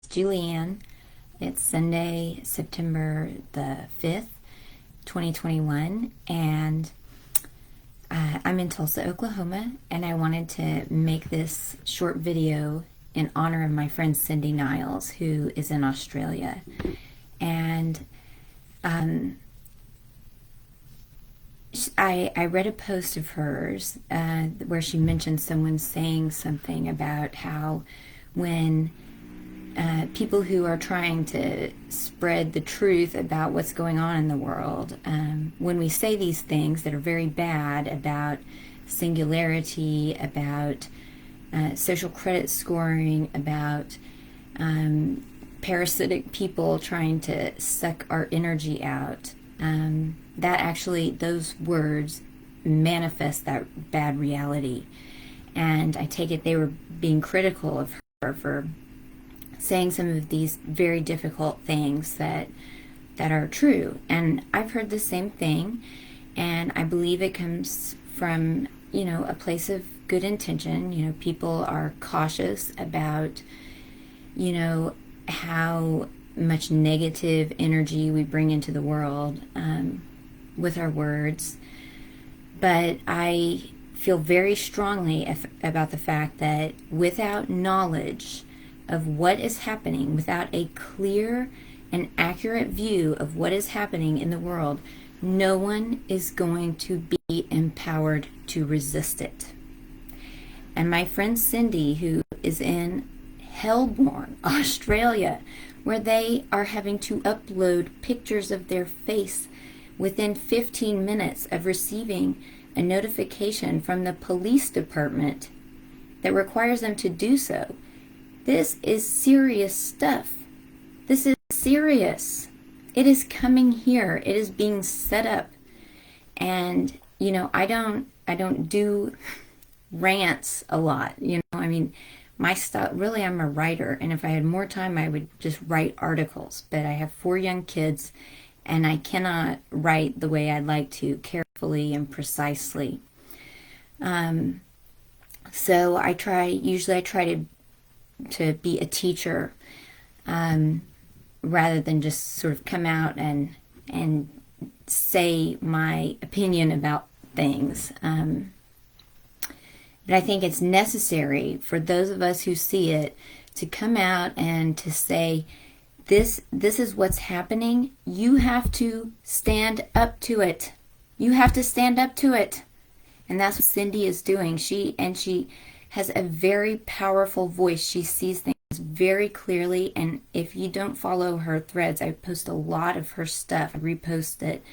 Julianne. It's Sunday, September the 5th, 2021, and I'm in Tulsa, Oklahoma, and I wanted to make this short video in honor of my friend Cindy Niles, who is in Australia. And I read a post of hers where she mentioned someone saying something about how when people who are trying to spread the truth about what's going on in the world, when we say these things that are very bad about singularity, about social credit scoring, about parasitic people trying to suck our energy out, that actually, those words manifest that bad reality. And I take it they were being critical of her for saying some of these very difficult things that are true. And I've heard the same thing, and I believe it comes from, a place of good intention. People are cautious about, how much negative energy we bring into the world with our words. But I feel very strongly about the fact that without knowledge of what is happening, without a clear and accurate view of what is happening in the world, no one is going to be empowered to resist it. And my friend Cindy, who is in Melbourne, Australia, where they are having to upload pictures of their face within 15 minutes of receiving a notification from the police department that requires them to do so. This is serious stuff. This is serious. It is coming here. It is being set up. And, I don't do rants a lot. My stuff, really, I'm a writer. And if I had more time, I would just write articles. But I have 4 young kids, and I cannot write the way I'd like to, carefully and precisely. So I try to be a teacher rather than just sort of come out and say my opinion about things. But I think it's necessary for those of us who see it to come out and to say, this is what's happening. You have to stand up to it. You have to stand up to it. And that's what Cindy is doing. She has a very powerful voice. She sees things very clearly. And if you don't follow her threads, I post a lot of her stuff. I repost it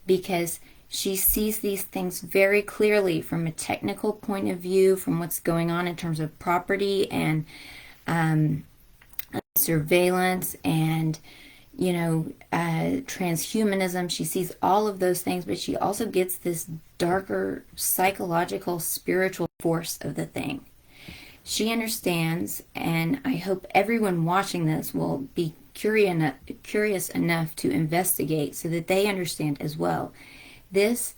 because she sees these things very clearly from a technical point of view, from what's going on in terms of property and surveillance and transhumanism. She sees all of those things, but she also gets this darker psychological, spiritual force of the thing. She understands, and I hope everyone watching this will be curious enough to investigate so that they understand as well. This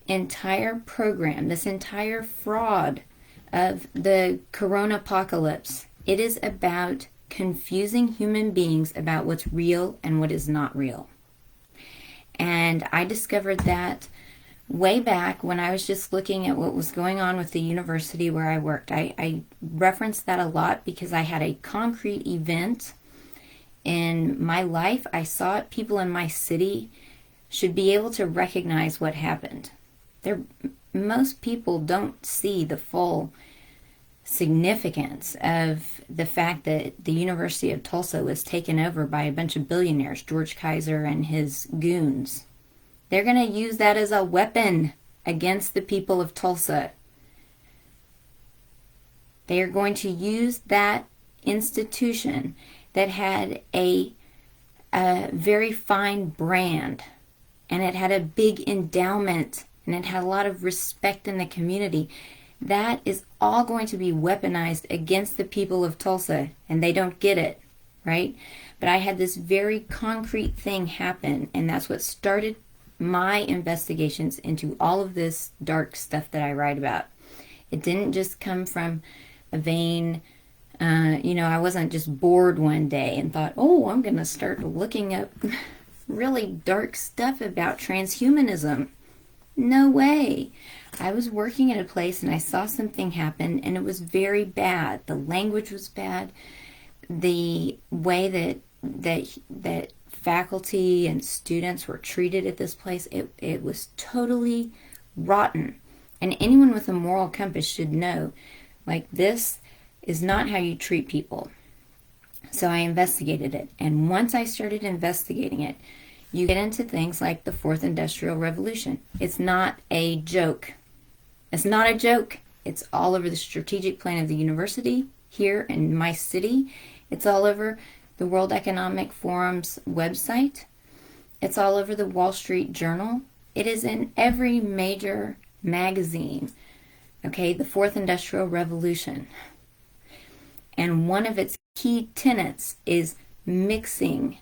entire program, this entire fraud of the corona apocalypse, it is about confusing human beings about what's real and what is not real. And I discovered that way back when I was just looking at what was going on with the university where I worked. I referenced that a lot because I had a concrete event in my life. I saw it. People in my city should be able to recognize what happened. Most people don't see the full significance of the fact that the University of Tulsa was taken over by a bunch of billionaires, George Kaiser and his goons. They're going to use that as a weapon against the people of Tulsa. They are going to use that institution that had a very fine brand, and it had a big endowment, and it had a lot of respect in the community. That is all going to be weaponized against the people of Tulsa, and they don't get it, right? But I had this very concrete thing happen, and that's what started my investigations into all of this dark stuff that I write about. It didn't just come from a vain I wasn't just bored one day and thought, oh, I'm going to start looking up really dark stuff about transhumanism. No way. I was working at a place and I saw something happen and it was very bad. The language was bad. The way that faculty and students were treated at this place, it was totally rotten. And anyone with a moral compass should know, like, this is not how you treat people. So I investigated it. And once I started investigating it, you get into things like the Fourth Industrial Revolution. It's not a joke. It's not a joke. It's all over the strategic plan of the university here in my city. It's all over the World Economic Forum's website. It's all over the Wall Street Journal. It is in every major magazine. Okay, the Fourth Industrial Revolution. And one of its key tenets is mixing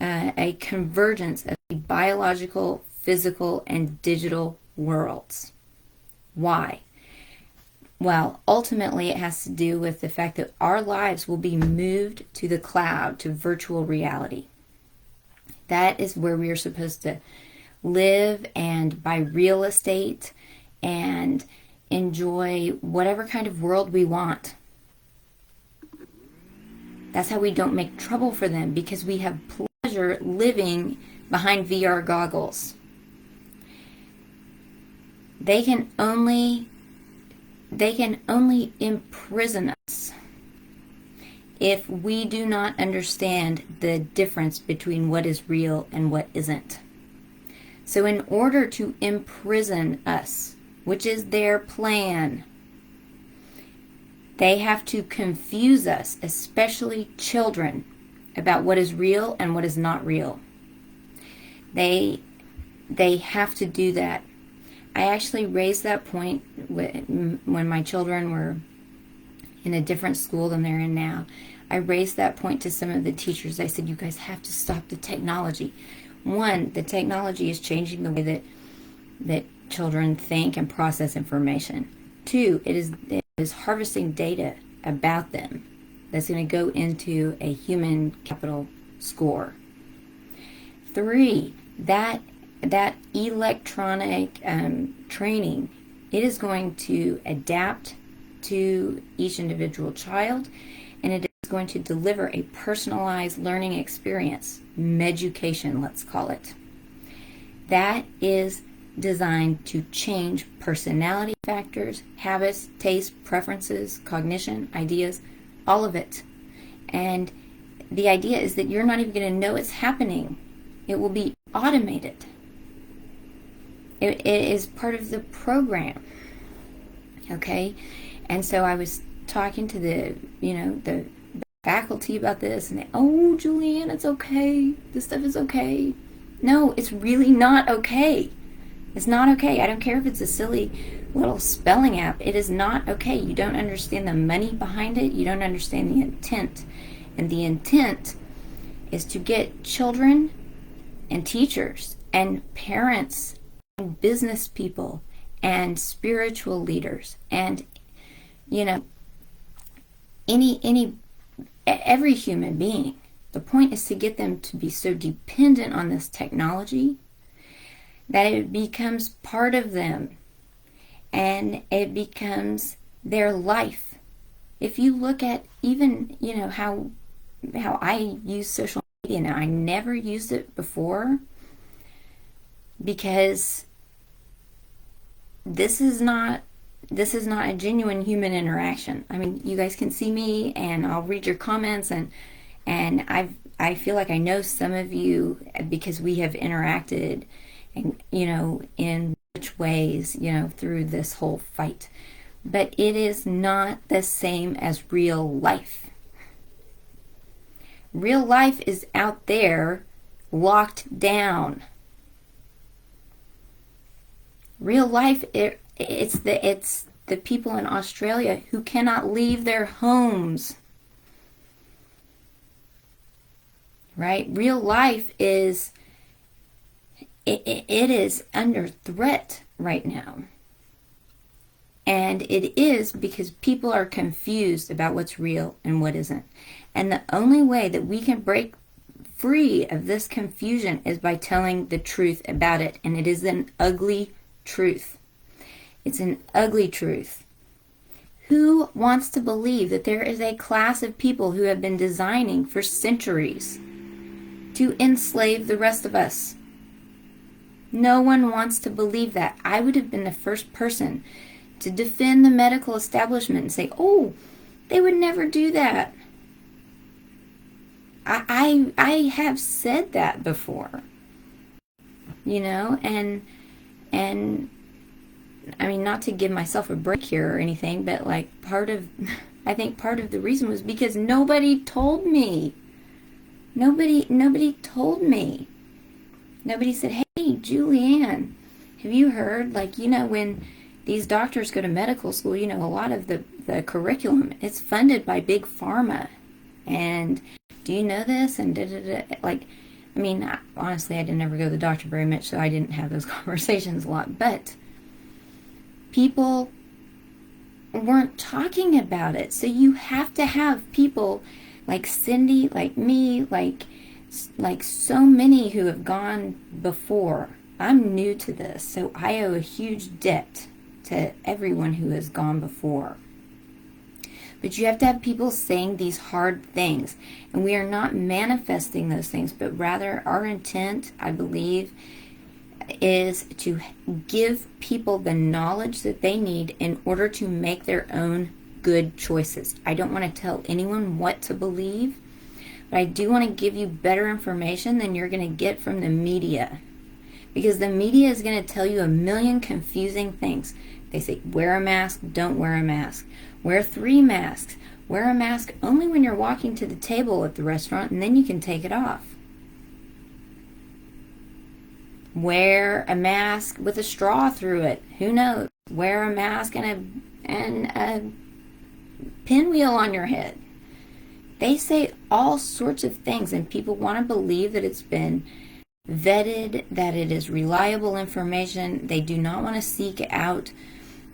a convergence of the biological, physical, and digital worlds. Why? Well, ultimately it has to do with the fact that our lives will be moved to the cloud, to virtual reality. That is where we are supposed to live and buy real estate and enjoy whatever kind of world we want. That's how we don't make trouble for them, because we have pleasure living behind VR goggles. They can only imprison us if we do not understand the difference between what is real and what isn't. So in order to imprison us, which is their plan, they have to confuse us, especially children, about what is real and what is not real. They have to do that. I actually raised that point when my children were in a different school than they're in now. I raised that point to some of the teachers. I said, you guys have to stop the technology. One, the technology is changing the way that children think and process information. Two, it is harvesting data about them that's going to go into a human capital score. Three, that electronic training, it is going to adapt to each individual child, and it is going to deliver a personalized learning experience, meducation, let's call it. That is designed to change personality factors, habits, tastes, preferences, cognition, ideas, all of it. And the idea is that you're not even going to know it's happening. It will be automated. It is part of the program. Okay? And so I was talking to the faculty about this, and they, oh, Julianne, it's okay. This stuff is okay. No, it's really not okay. It's not okay. I don't care if it's a silly little spelling app. It is not okay. You don't understand the money behind it. You don't understand the intent. And the intent is to get children and teachers and parents and business people and spiritual leaders and, every human being. The point is to get them to be so dependent on this technology that it becomes part of them and it becomes their life. If you look at even, how I use social media now, I never used it before because this is not a genuine human interaction. I mean, you guys can see me and I'll read your comments and I feel like I know some of you because we have interacted and, in which ways, through this whole fight. But it is not the same as real life. Real life is out there, locked down. Real life, it's the people in Australia who cannot leave their homes. Right? Real life is it is under threat right now. And it is because people are confused about what's real and what isn't. And the only way that we can break free of this confusion is by telling the truth about it. And it is an ugly truth. It's an ugly truth. Who wants to believe that there is a class of people who have been designing for centuries to enslave the rest of us? No one wants to believe that. I would have been the first person to defend the medical establishment and say, oh, they would never do that. I have said that before, and I mean, not to give myself a break here or anything, but like I think part of the reason was because nobody told me. Nobody told me. Nobody said, hey, Julianne, have you heard, when these doctors go to medical school, a lot of the curriculum is funded by big pharma. And do you know this? And honestly, I didn't ever go to the doctor very much, so I didn't have those conversations a lot. But people weren't talking about it. So you have to have people like Cindy, like me, like so many who have gone before. I'm new to this, so I owe a huge debt to everyone who has gone before. But you have to have people saying these hard things. And we are not manifesting those things, but rather our intent, I believe, is to give people the knowledge that they need in order to make their own good choices. I don't want to tell anyone what to believe, but I do want to give you better information than you're going to get from the media. Because the media is going to tell you a million confusing things. They say, wear a mask, don't wear a mask. Wear 3 masks. Wear a mask only when you're walking to the table at the restaurant, and then you can take it off. Wear a mask with a straw through it. Who knows? Wear a mask and a pinwheel on your head. They say all sorts of things, and people want to believe that it's been vetted, that it is reliable information. They do not want to seek out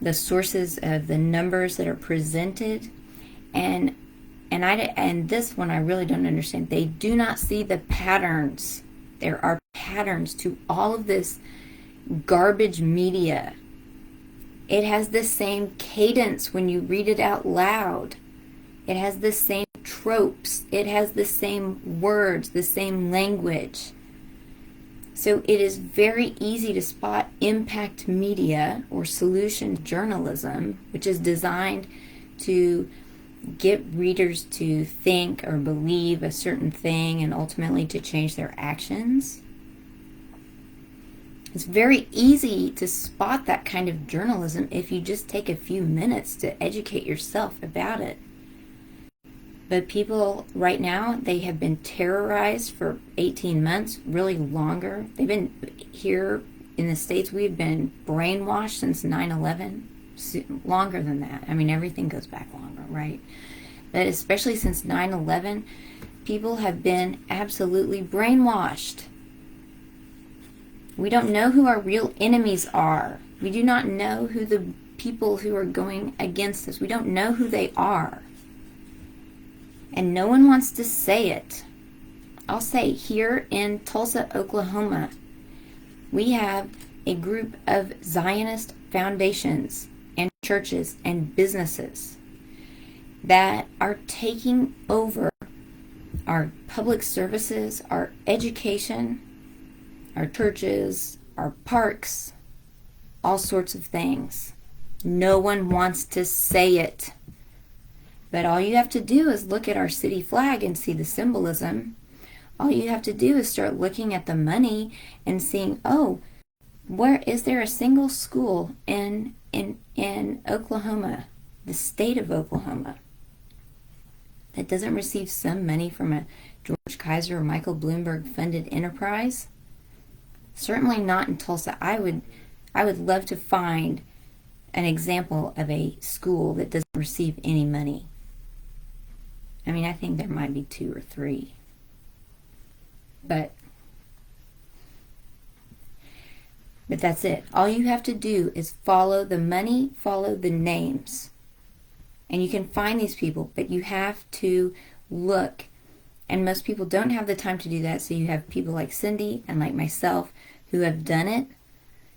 the sources of the numbers that are presented, and this one I really don't understand. They do not see the patterns. There are patterns to all of this garbage media. It has the same cadence when you read it out loud. It has the same tropes. It has the same words, the same language. So it is very easy to spot impact media or solution journalism, which is designed to get readers to think or believe a certain thing and ultimately to change their actions. It's very easy to spot that kind of journalism if you just take a few minutes to educate yourself about it. But people right now, they have been terrorized for 18 months, really longer. They've been here in the States, we've been brainwashed since 9/11, longer than that. I mean, everything goes back longer, right? But especially since 9/11, people have been absolutely brainwashed. We don't know who our real enemies are. We do not know who the people who are going against us, we don't know who they are. And no one wants to say it. I'll say here in Tulsa, Oklahoma, we have a group of Zionist foundations and churches and businesses that are taking over our public services, our education, our churches, our parks, all sorts of things. No one wants to say it. But all you have to do is look at our city flag and see the symbolism. All you have to do is start looking at the money and seeing, oh, where is there a single school in Oklahoma, the state of Oklahoma, that doesn't receive some money from a George Kaiser or Michael Bloomberg funded enterprise? Certainly not in Tulsa. I would love to find an example of a school that doesn't receive any money. I mean, I think there might be 2 or 3. But But that's it. All you have to do is follow the money, follow the names. And you can find these people, but you have to look. And most people don't have the time to do that. So you have people like Cindy and like myself who have done it,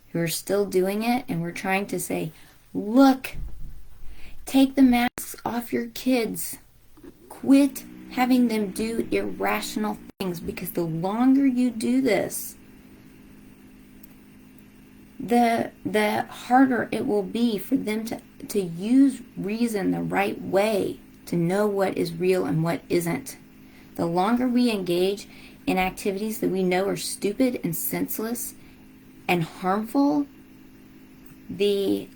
who are still doing it. And we're trying to say, look, take the masks off your kids. Quit having them do irrational things, because the longer you do this, the harder it will be for them to use reason the right way, to know what is real and what isn't. The longer we engage in activities that we know are stupid and senseless and harmful, the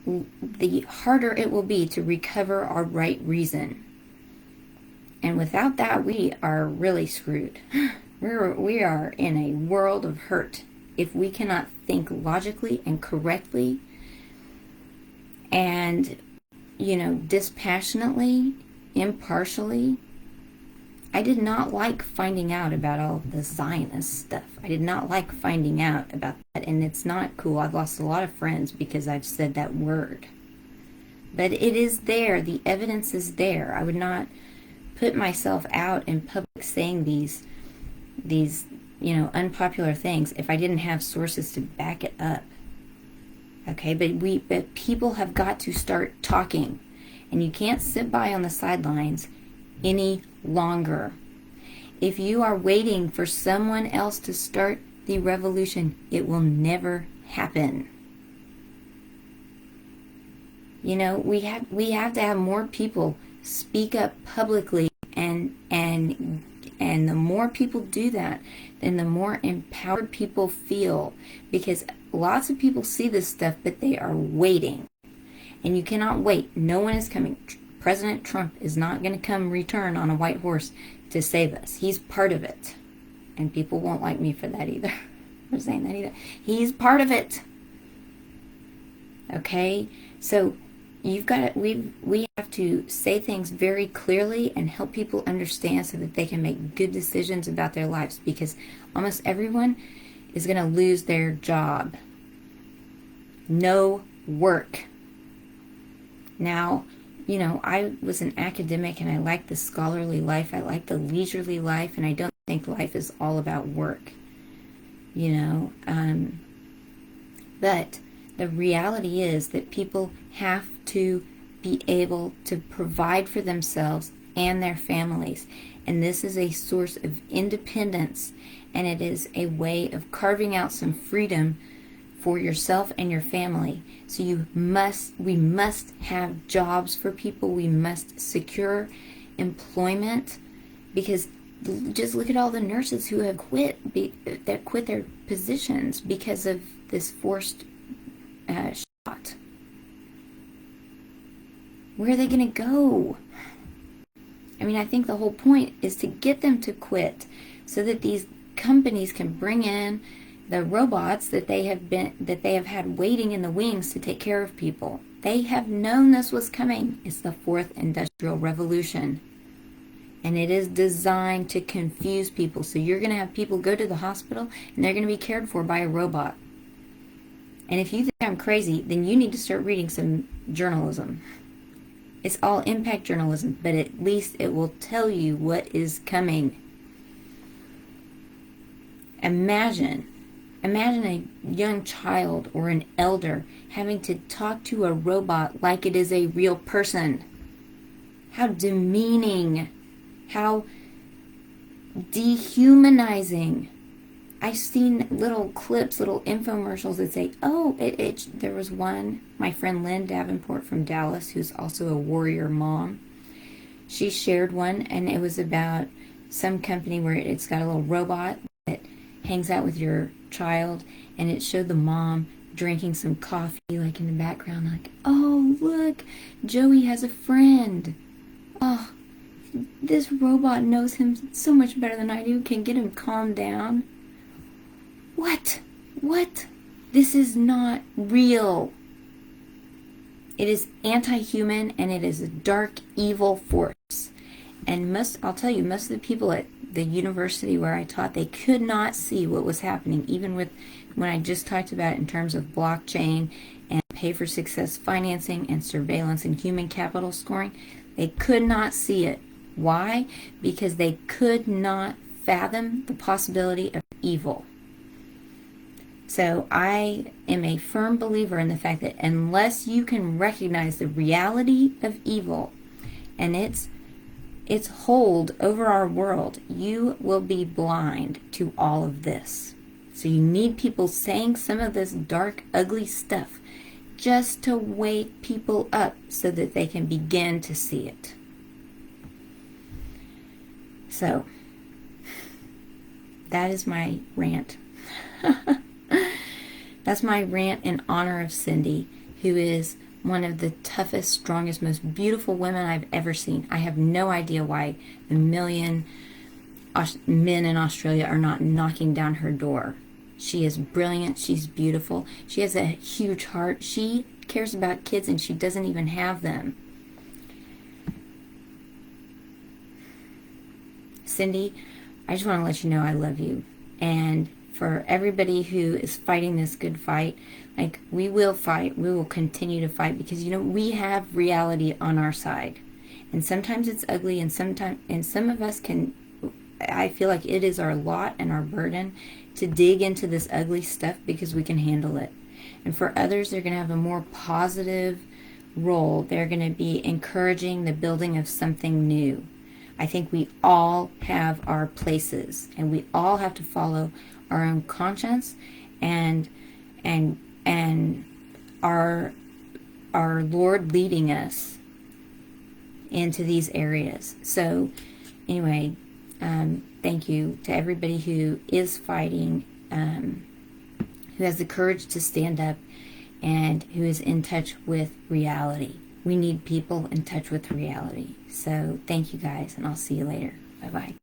harder it will be to recover our right reason. And without that, we are really screwed. We are in a world of hurt if we cannot think logically and correctly and, dispassionately, impartially. I did not like finding out about all the Zionist stuff. I did not like finding out about that, and it's not cool. I've lost a lot of friends because I've said that word. But it is there. The evidence is there. I would not put myself out in public saying these unpopular things if I didn't have sources to back it up. Okay, but people have got to start talking, and you can't sit by on the sidelines any longer. If you are waiting for someone else to start the revolution, it will never happen. We have to have more people speak up publicly, and the more people do that, then the more empowered people feel, because lots of people see this stuff, but they are waiting, and you cannot wait. No one is coming. President Trump is not going to come return on a white horse to save us. He's part of it, and people won't like me for that either, for saying that either. He's part of it. Okay, so we have to say things very clearly and help people understand so that they can make good decisions about their lives, because almost everyone is going to lose their job. No work. Now, I was an academic, and I like the scholarly life. I like the leisurely life, and I don't think life is all about work. But the reality is that people have to be able to provide for themselves and their families. And this is a source of independence, and it is a way of carving out some freedom for yourself and your family. So we must have jobs for people. We must secure employment, because just look at all the nurses who have quit their positions because of this forced shot. Where are they going to go? I think the whole point is to get them to quit so that these companies can bring in the robots that they have had waiting in the wings to take care of people. They have known this was coming. It's the fourth industrial revolution. And it is designed to confuse people. So you're going to have people go to the hospital, and they're going to be cared for by a robot. And if you think I'm crazy, then you need to start reading some journalism. It's all impact journalism, but at least it will tell you what is coming. Imagine a young child or an elder having to talk to a robot like it is a real person. How demeaning. How dehumanizing. I've seen little clips, little infomercials that say, there was one, my friend Lynn Davenport from Dallas, who's also a warrior mom. She shared one, and it was about some company where it's got a little robot that hangs out with your child, and it showed the mom drinking some coffee, like in the background, like, oh, look, Joey has a friend. Oh, this robot knows him so much better than I do, can get him calmed down. What? This is not real. It is anti-human, and it is a dark, evil force. And I'll tell you, most of the people at the university where I taught, they could not see what was happening, even with when I just talked about it in terms of blockchain and pay for success financing and surveillance and human capital scoring. They could not see it. Why? Because they could not fathom the possibility of evil. So I am a firm believer in the fact that unless you can recognize the reality of evil and its hold over our world, you will be blind to all of this. So you need people saying some of this dark, ugly stuff just to wake people up so that they can begin to see it. So that is my rant. That's my rant in honor of Cindy, who is one of the toughest, strongest, most beautiful women I've ever seen. I have no idea why the million men in Australia are not knocking down her door. She is brilliant. She's beautiful. She has a huge heart. She cares about kids and she doesn't even have them. Cindy, I just want to let you know I love you. And for everybody who is fighting this good fight, like, we will fight. We will continue to fight because, you know, we have reality on our side. And sometimes it's ugly, and some of us can, I feel like it is our lot and our burden to dig into this ugly stuff because we can handle it. And for others, they're going to have a more positive role. They're going to be encouraging the building of something new. I think we all have our places, and we all have to follow our own conscience and our Lord leading us into these areas. So anyway, thank you to everybody who is fighting, who has the courage to stand up, and who is in touch with reality. We need people in touch with reality. So thank you guys, and I'll see you later. Bye-bye.